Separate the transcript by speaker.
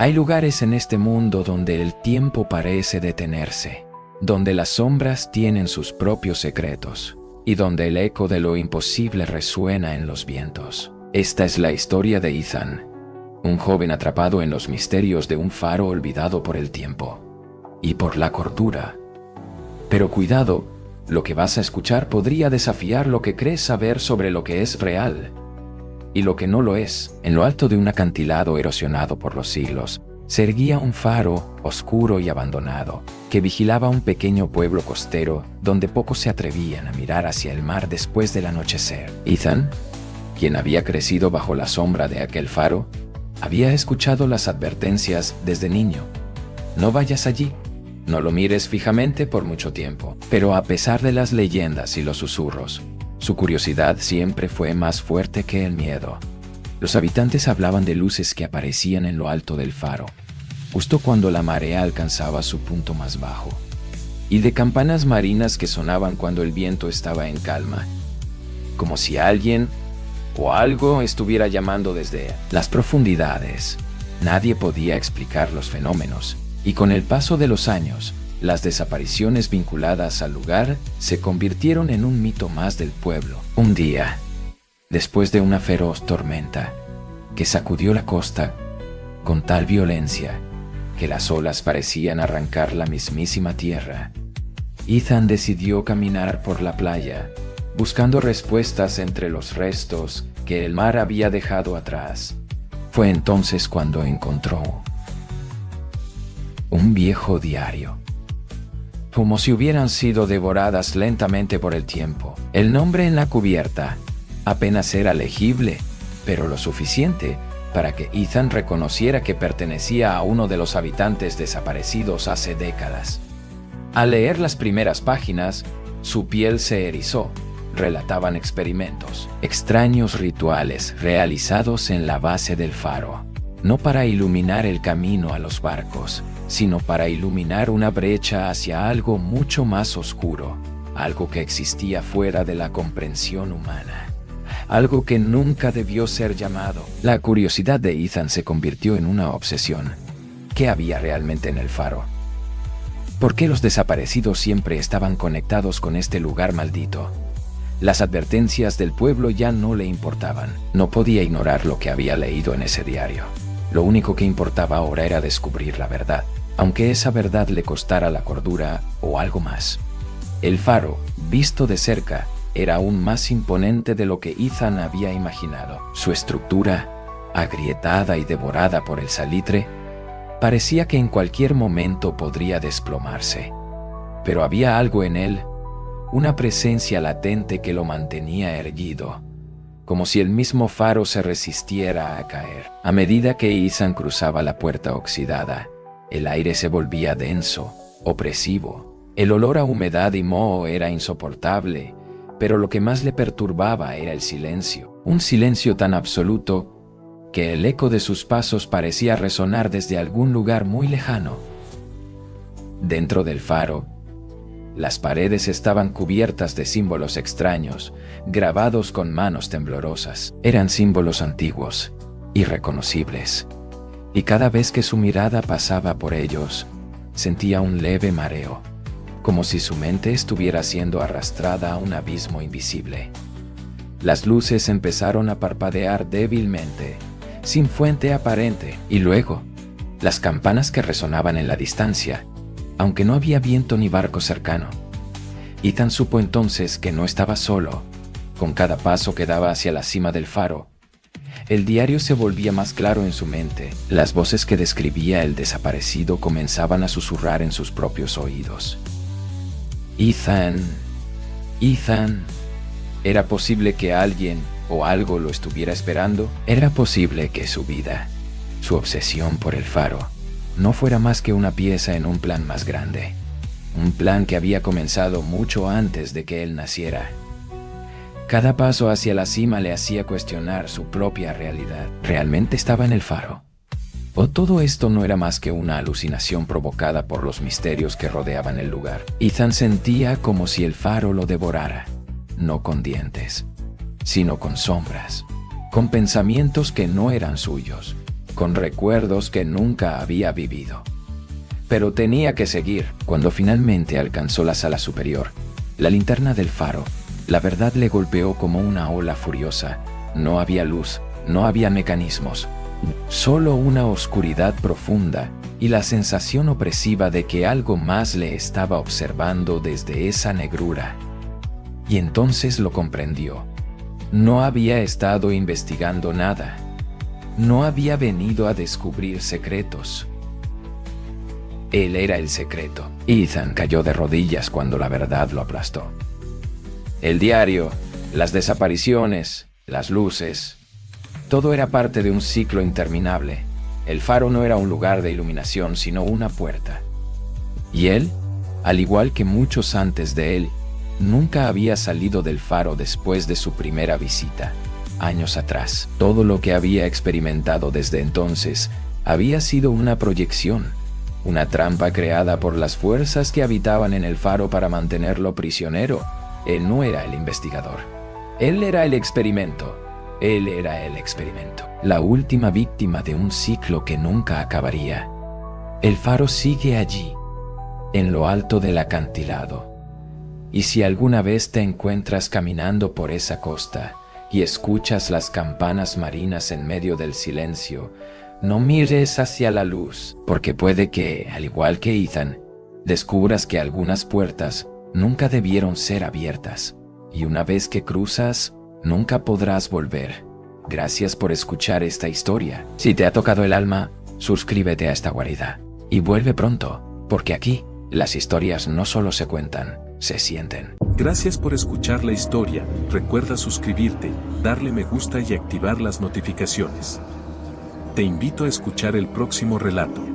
Speaker 1: Hay lugares en este mundo donde el tiempo parece detenerse, donde las sombras tienen sus propios secretos y donde el eco de lo imposible resuena en los vientos. Esta es la historia de Ethan, un joven atrapado en los misterios de un faro olvidado por el tiempo y por la cordura. Pero cuidado, lo que vas a escuchar podría desafiar lo que crees saber sobre lo que es real y lo que no lo es. En lo alto de un acantilado erosionado por los siglos, se erguía un faro oscuro y abandonado que vigilaba un pequeño pueblo costero donde pocos se atrevían a mirar hacia el mar después del anochecer. Ethan, quien había crecido bajo la sombra de aquel faro, había escuchado las advertencias desde niño. No vayas allí, no lo mires fijamente por mucho tiempo. Pero a pesar de las leyendas y los susurros, su curiosidad siempre fue más fuerte que el miedo. Los habitantes hablaban de luces que aparecían en lo alto del faro, justo cuando la marea alcanzaba su punto más bajo, y de campanas marinas que sonaban cuando el viento estaba en calma, como si alguien o algo estuviera llamando desde las profundidades. Nadie podía explicar los fenómenos, y con el paso de los años, las desapariciones vinculadas al lugar se convirtieron en un mito más del pueblo. Un día, después de una feroz tormenta que sacudió la costa con tal violencia que las olas parecían arrancar la mismísima tierra, Ethan decidió caminar por la playa, buscando respuestas entre los restos que el mar había dejado atrás. Fue entonces cuando encontró un viejo diario, como si hubieran sido devoradas lentamente por el tiempo. El nombre en la cubierta apenas era legible, pero lo suficiente para que Ethan reconociera que pertenecía a uno de los habitantes desaparecidos hace décadas. Al leer las primeras páginas, su piel se erizó. Relataban experimentos, extraños rituales realizados en la base del faro, no para iluminar el camino a los barcos, sino para iluminar una brecha hacia algo mucho más oscuro, algo que existía fuera de la comprensión humana, algo que nunca debió ser llamado. La curiosidad de Ethan se convirtió en una obsesión. ¿Qué había realmente en el faro? ¿Por qué los desaparecidos siempre estaban conectados con este lugar maldito? Las advertencias del pueblo ya no le importaban. No podía ignorar lo que había leído en ese diario. Lo único que importaba ahora era descubrir la verdad, aunque esa verdad le costara la cordura o algo más. El faro, visto de cerca, era aún más imponente de lo que Ethan había imaginado. Su estructura, agrietada y devorada por el salitre, parecía que en cualquier momento podría desplomarse. Pero había algo en él, una presencia latente que lo mantenía erguido, como si el mismo faro se resistiera a caer. A medida que Ethan cruzaba la puerta oxidada, el aire se volvía denso, opresivo. El olor a humedad y moho era insoportable, pero lo que más le perturbaba era el silencio. Un silencio tan absoluto que el eco de sus pasos parecía resonar desde algún lugar muy lejano. Dentro del faro, las paredes estaban cubiertas de símbolos extraños, grabados con manos temblorosas. Eran símbolos antiguos, irreconocibles, y cada vez que su mirada pasaba por ellos, sentía un leve mareo, como si su mente estuviera siendo arrastrada a un abismo invisible. Las luces empezaron a parpadear débilmente, sin fuente aparente, y luego, las campanas que resonaban en la distancia, aunque no había viento ni barco cercano. Ethan supo entonces que no estaba solo. Con cada paso que daba hacia la cima del faro, el diario se volvía más claro en su mente. Las voces que describía el desaparecido comenzaban a susurrar en sus propios oídos. Ethan, Ethan. ¿Era posible que alguien o algo lo estuviera esperando? ¿Era posible que su vida, su obsesión por el faro, no fuera más que una pieza en un plan más grande? Un plan que había comenzado mucho antes de que él naciera. Cada paso hacia la cima le hacía cuestionar su propia realidad. ¿Realmente estaba en el faro? ¿O todo esto no era más que una alucinación provocada por los misterios que rodeaban el lugar? Ethan sentía como si el faro lo devorara, no con dientes, sino con sombras, con pensamientos que no eran suyos, con recuerdos que nunca había vivido. Pero tenía que seguir. Cuando finalmente alcanzó la sala superior, la linterna del faro, la verdad le golpeó como una ola furiosa. No había luz, no había mecanismos, solo una oscuridad profunda y la sensación opresiva de que algo más le estaba observando desde esa negrura. Y entonces lo comprendió. No había estado investigando nada. No había venido a descubrir secretos. Él era el secreto. Ethan cayó de rodillas cuando la verdad lo aplastó. El diario, las desapariciones, las luces, todo era parte de un ciclo interminable. El faro no era un lugar de iluminación, sino una puerta. Y él, al igual que muchos antes de él, nunca había salido del faro después de su primera visita. Años atrás, todo lo que había experimentado desde entonces había sido una proyección, una trampa creada por las fuerzas que habitaban en el faro para mantenerlo prisionero. Él no era el investigador. Él era el experimento. Él era el experimento. La última víctima de un ciclo que nunca acabaría. El faro sigue allí, en lo alto del acantilado. Y si alguna vez te encuentras caminando por esa costa y escuchas las campanas marinas en medio del silencio, no mires hacia la luz, porque puede que, al igual que Ethan, descubras que algunas puertas nunca debieron ser abiertas, y una vez que cruzas, nunca podrás volver. Gracias por escuchar esta historia. Si te ha tocado el alma, suscríbete a esta guarida. Y vuelve pronto, porque aquí, las historias no solo se cuentan, se sienten.
Speaker 2: Gracias por escuchar la historia. Recuerda suscribirte, darle me gusta y activar las notificaciones. Te invito a escuchar el próximo relato.